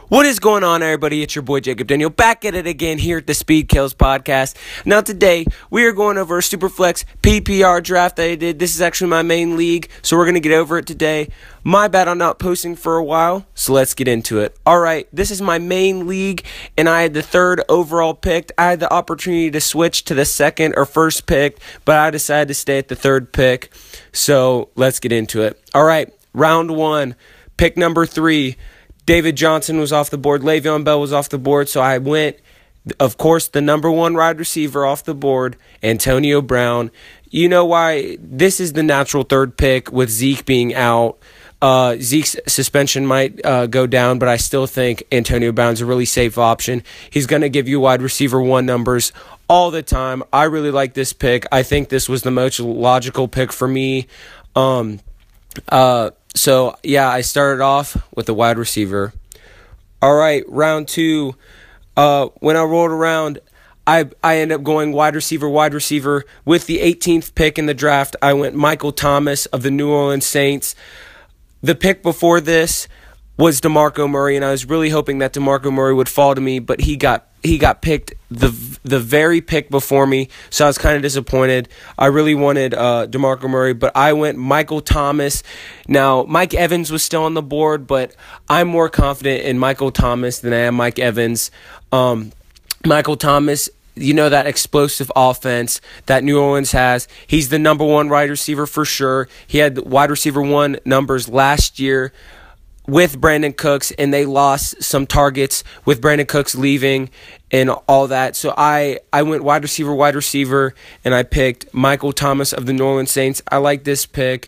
What is going on, everybody? It's your boy Jacob Daniel back at it again here at the Speed Kills podcast. Now today we are going over a Superflex PPR draft that I did. This is actually my main league, so we're going to get over it today. My bad on not posting for a while, so let's get into it. Alright, this is my main league, and I had the third overall pick. I had the opportunity to switch to the second or first pick, but I decided to stay at the third pick, so let's get into it. Alright, round one, pick number 3. David Johnson was off the board. Le'Veon Bell was off the board. So I went, of course, the number one wide receiver off the board, Antonio Brown. You know why? This is the natural third pick with Zeke being out. Zeke's suspension might go down, but I still think Antonio Brown's a really safe option. He's going to give you wide receiver 1 numbers all the time. I really like this pick. I think this was the most logical pick for me. So, yeah, I started off with a wide receiver. All right, round 2. When I rolled around, I ended up going wide receiver. With the 18th pick in the draft, I went Michael Thomas of the New Orleans Saints. The pick before this was DeMarco Murray, and I was really hoping that DeMarco Murray would fall to me, but he got picked the very pick before me, so I was kind of disappointed. I really wanted DeMarco Murray, but I went Michael Thomas. Now, Mike Evans was still on the board, but I'm more confident in Michael Thomas than I am Mike Evans. Michael Thomas, you know, that explosive offense that New Orleans has. He's the number one wide receiver for sure. He had wide receiver 1 numbers last year with Brandon Cooks, and they lost some targets with Brandon Cooks leaving and all that. So I went wide receiver, and I picked Michael Thomas of the New Orleans Saints. I like this pick.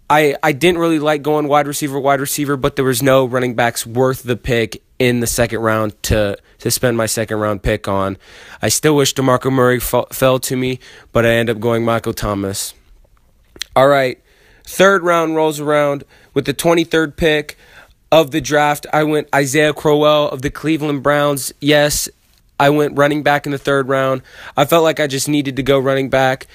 I didn't really like going wide receiver, but there was no running backs worth the pick in the second round to spend my second round pick on. I still wish DeMarco Murray fell to me, but I ended up going Michael Thomas. All right, third round rolls around with the 23rd pick of the draft. I went Isaiah Crowell of the Cleveland Browns. Yes, I went running back in the third round. I felt like I just needed to go running back,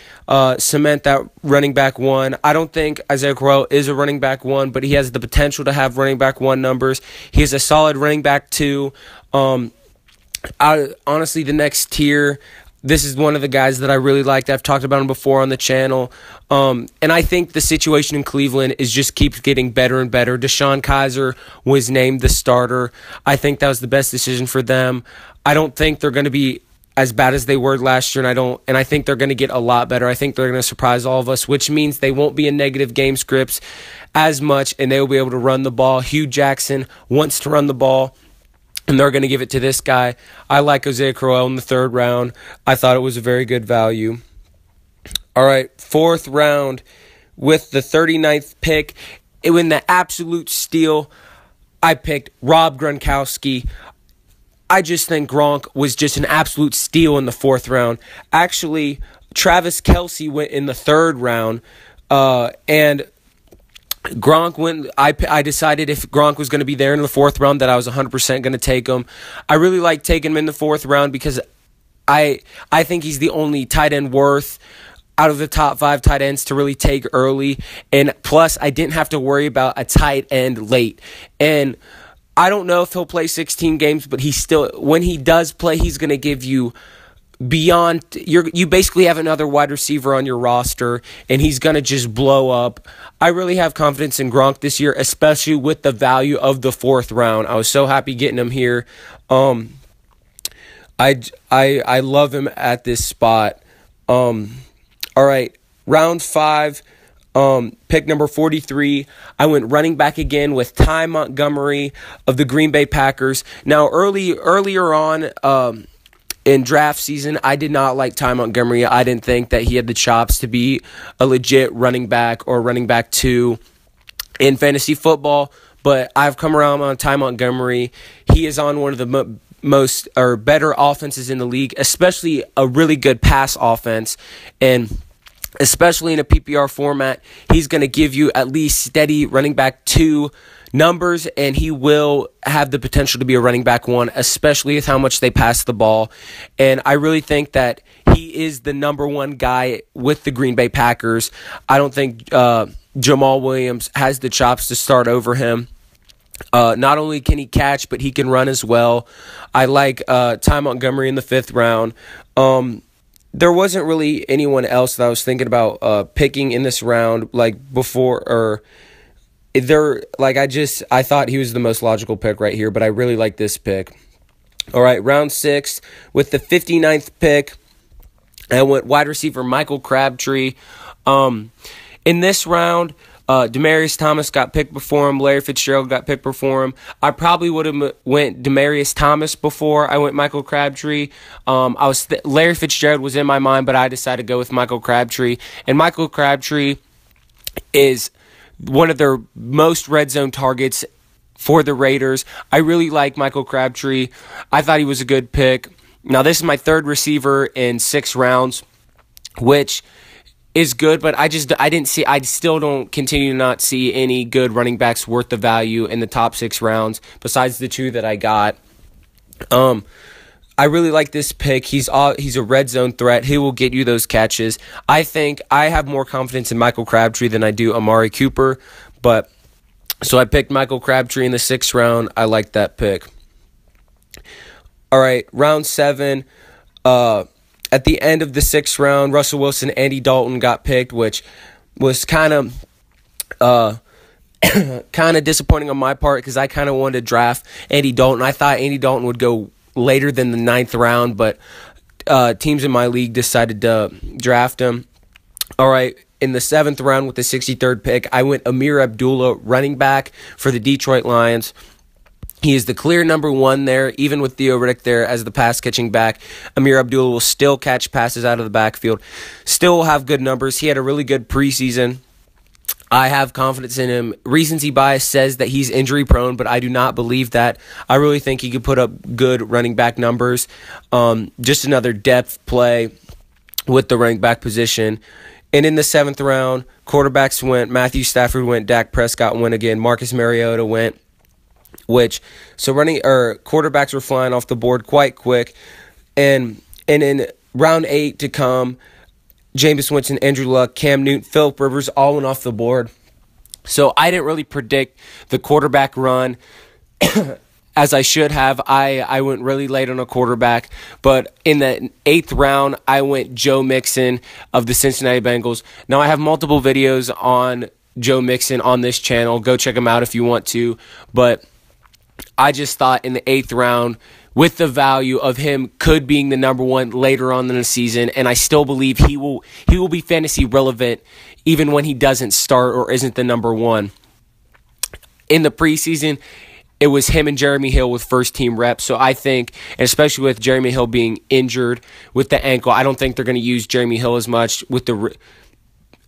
cement that running back 1. I don't think Isaiah Crowell is a running back 1, but he has the potential to have running back 1 numbers. He is a solid running back 2. Honestly, the next tier, this is one of the guys that I really liked. I've talked about him before on the channel. And I think the situation in Cleveland just keeps getting better and better. DeShone Kizer was named the starter. I think that was the best decision for them. I don't think they're going to be as bad as they were last year, and I think they're going to get a lot better. I think they're going to surprise all of us, which means they won't be in negative game scripts as much, and they will be able to run the ball. Hugh Jackson wants to run the ball, and they're going to give it to this guy. I like Isaiah Crowell in the third round. I thought it was a very good value. All right, fourth round with the 39th pick. In the absolute steal, I picked Rob Gronkowski. I just think Gronk was just an absolute steal in the fourth round. Actually, Travis Kelce went in the third round, and Gronk went. I decided if Gronk was going to be there in the fourth round that I was 100% going to take him. I really like taking him in the fourth round because I think he's the only tight end worth out of the top 5 tight ends to really take early, and plus I didn't have to worry about a tight end late. And I don't know if he'll play 16 games, but when he does play, he's going to give you beyond. You basically have another wide receiver on your roster, and he's going to just blow up. I really have confidence in Gronk this year, especially with the value of the fourth round. I was so happy getting him here. I love him at this spot. All right, round 5. Pick number 43, I went running back again with Ty Montgomery of the Green Bay Packers. Now, earlier on in draft season, I did not like Ty Montgomery. I didn't think that he had the chops to be a legit running back or running back 2 in fantasy football, but I've come around on Ty Montgomery. He is on one of the most or better offenses in the league, especially a really good pass offense, and especially in a PPR format, he's going to give you at least steady running back 2 numbers, and he will have the potential to be a running back 1, especially with how much they pass the ball. And I really think that he is the number 1 guy with the Green Bay Packers. I don't think Jamal Williams has the chops to start over him. Not only can he catch, but he can run as well. I like Ty Montgomery in the 5th round. There wasn't really anyone else that I was thinking about picking in this round, like before or there. Like I thought he was the most logical pick right here, but I really like this pick. All right, round 6 with the 59th pick, I went wide receiver Michael Crabtree. In this round, Demaryius Thomas got picked before him. Larry Fitzgerald got picked before him. I probably would have went Demaryius Thomas before I went Michael Crabtree. Larry Fitzgerald was in my mind, but I decided to go with Michael Crabtree. And Michael Crabtree is one of their most red zone targets for the Raiders. I really like Michael Crabtree. I thought he was a good pick. Now, this is my 3rd receiver in 6 rounds, which is good, but I still don't continue to not see any good running backs worth the value in the top 6 rounds besides the 2 that I got. I really like this pick. He's a red zone threat. He will get you those catches. I think I have more confidence in Michael Crabtree than I do Amari Cooper, so I picked Michael Crabtree in the 6th round. I like that pick. All right, round 7. At the end of the 6th round, Russell Wilson, Andy Dalton got picked, which was kind of disappointing on my part because I kind of wanted to draft Andy Dalton. I thought Andy Dalton would go later than the 9th round, but teams in my league decided to draft him. All right, in the 7th round with the 63rd pick, I went Amir Abdullah, running back for the Detroit Lions. He is the clear number 1 there, even with Theo Riddick there as the pass-catching back. Amir Abdullah will still catch passes out of the backfield, still will have good numbers. He had a really good preseason. I have confidence in him. Recency bias says that he's injury-prone, but I do not believe that. I really think he could put up good running back numbers. Just another depth play with the running back position. And in the 7th round, quarterbacks went. Matthew Stafford went. Dak Prescott went again. Marcus Mariota went. Quarterbacks were flying off the board quite quick. And in round 8 to come, Jameis Winston, Andrew Luck, Cam Newton, Phillip Rivers all went off the board. So I didn't really predict the quarterback run as I should have. I went really late on a quarterback. But in the 8th round, I went Joe Mixon of the Cincinnati Bengals. Now, I have multiple videos on Joe Mixon on this channel. Go check them out if you want to. But I just thought in the 8th round, with the value of him could being the number 1 later on in the season, and I still believe he will be fantasy relevant even when he doesn't start or isn't the number 1. In the preseason, it was him and Jeremy Hill with first-team reps, so I think, and especially with Jeremy Hill being injured with the ankle, I don't think they're going to use Jeremy Hill as much with the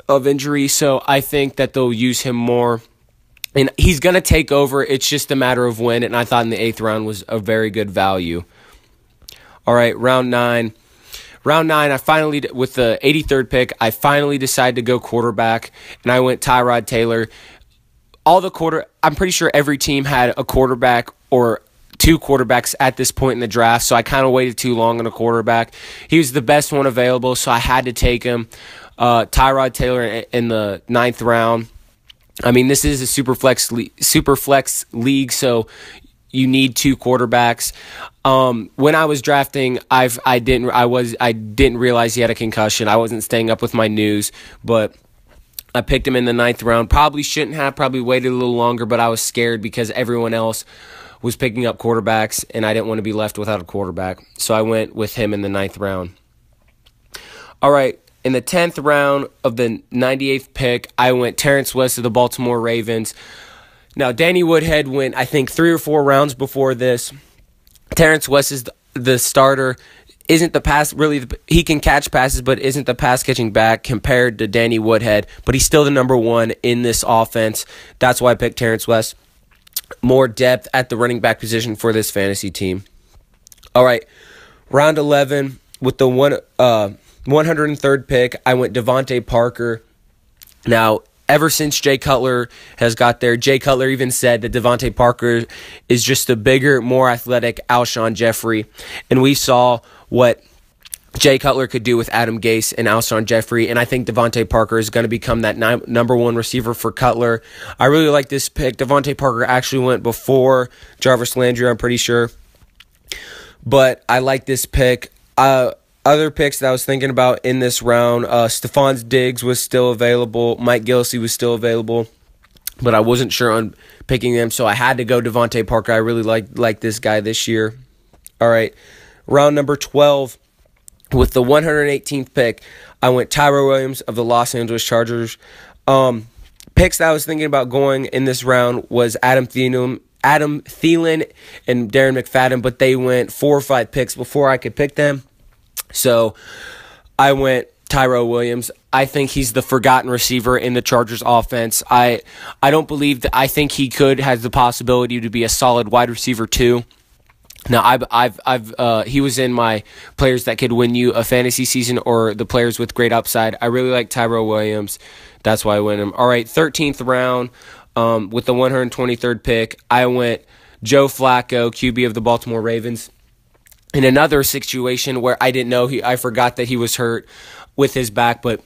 of injury, so I think that they'll use him more. And he's going to take over. It's just a matter of when. And I thought in the 8th round was a very good value. All right, round 9. Round 9, with the 83rd pick, I finally decided to go quarterback. And I went Tyrod Taylor. I'm pretty sure every team had a quarterback or 2 quarterbacks at this point in the draft. So I kind of waited too long on a quarterback. He was the best one available, so I had to take him. Tyrod Taylor in the 9th round. I mean, this is a Superflex league, so you need 2 quarterbacks. When I was drafting, I didn't realize he had a concussion. I wasn't staying up with my news, but I picked him in the 9th round. Probably shouldn't have. Probably waited a little longer, but I was scared because everyone else was picking up quarterbacks, and I didn't want to be left without a quarterback. So I went with him in the 9th round. All right. In the 10th round of the 98th pick, I went Terrence West of the Baltimore Ravens. Now, Danny Woodhead went, I think, 3 or 4 rounds before this. Terrence West is the starter. Isn't the pass really? He can catch passes, but isn't the pass catching back compared to Danny Woodhead. But he's still the number 1 in this offense. That's why I picked Terrence West. More depth at the running back position for this fantasy team. All right, round 11 with the 103rd pick, I went Devontae Parker. Now, ever since Jay Cutler has got there, Jay Cutler even said that Devontae Parker is just a bigger, more athletic Alshon Jeffrey. And we saw what Jay Cutler could do with Adam Gase and Alshon Jeffrey, and I think Devontae Parker is going to become that number one receiver for Cutler. I really like this pick. Devontae Parker actually went before Jarvis Landry, I'm pretty sure. But I like this pick. Other picks that I was thinking about in this round, Stephon Diggs was still available. Mike Gillislee was still available. But I wasn't sure on picking them, so I had to go Devontae Parker. I really like this guy this year. All right, round number 12. With the 118th pick, I went Tyrell Williams of the Los Angeles Chargers. Picks that I was thinking about going in this round was Adam Thielen and Darren McFadden, but they went 4 or 5 picks before I could pick them. So I went Tyrell Williams. I think he's the forgotten receiver in the Chargers offense. I don't believe that. I think he has the possibility to be a solid wide receiver too. Now, he was in my players that could win you a fantasy season or the players with great upside. I really like Tyrell Williams. That's why I went him. All right, 13th round with the 123rd pick, I went Joe Flacco, QB of the Baltimore Ravens. In another situation where I didn't know, I forgot that he was hurt with his back, but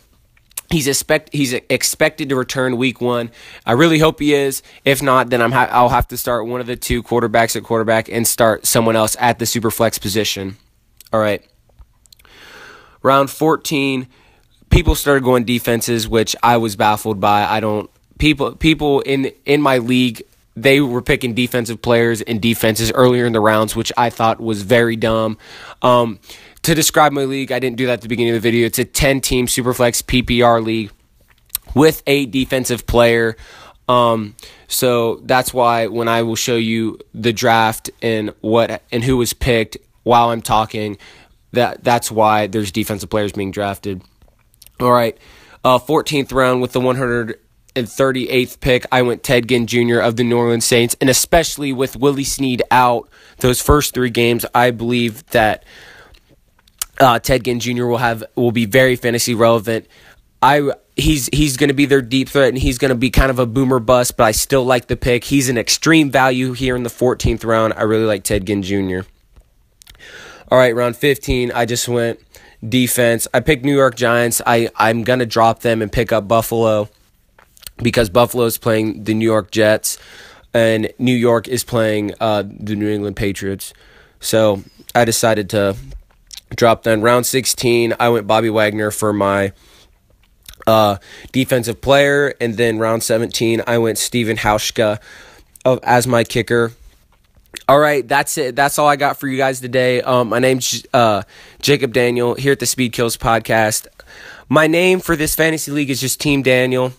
he's expected to return week 1. I really hope he is. If not, then I'll have to start one of the 2 quarterbacks at quarterback and start someone else at the Superflex position. All right. Round 14, people started going defenses, which I was baffled by. People in my league, they were picking defensive players and defenses earlier in the rounds, which I thought was very dumb. To describe my league, I didn't do that at the beginning of the video. It's a 10-team Superflex PPR league with a defensive player. So that's why when I will show you the draft and who was picked while I'm talking, that's why there's defensive players being drafted. All right, 14th round with the 138th pick, I went Ted Ginn Jr. of the New Orleans Saints, and especially with Willie Snead out those first 3 games, I believe that Ted Ginn Jr. will be very fantasy relevant. He's going to be their deep threat, and he's going to be kind of a boomer bust, but I still like the pick. He's an extreme value here in the 14th round. I really like Ted Ginn Jr. All right, round 15, I just went defense. I picked New York Giants. I'm going to drop them and pick up Buffalo because Buffalo is playing the New York Jets, and New York is playing the New England Patriots. So I decided to drop them. Round 16, I went Bobby Wagner for my defensive player, and then round 17, I went Steven Hauschka as my kicker. All right, that's it. That's all I got for you guys today. My name's Jacob Daniel here at the Speed Kills Podcast. My name for this fantasy league is just Team Daniel.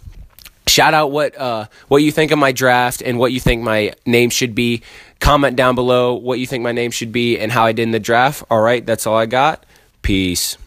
Shout out what you think of my draft and what you think my name should be. Comment down below what you think my name should be and how I did in the draft. All right, that's all I got. Peace.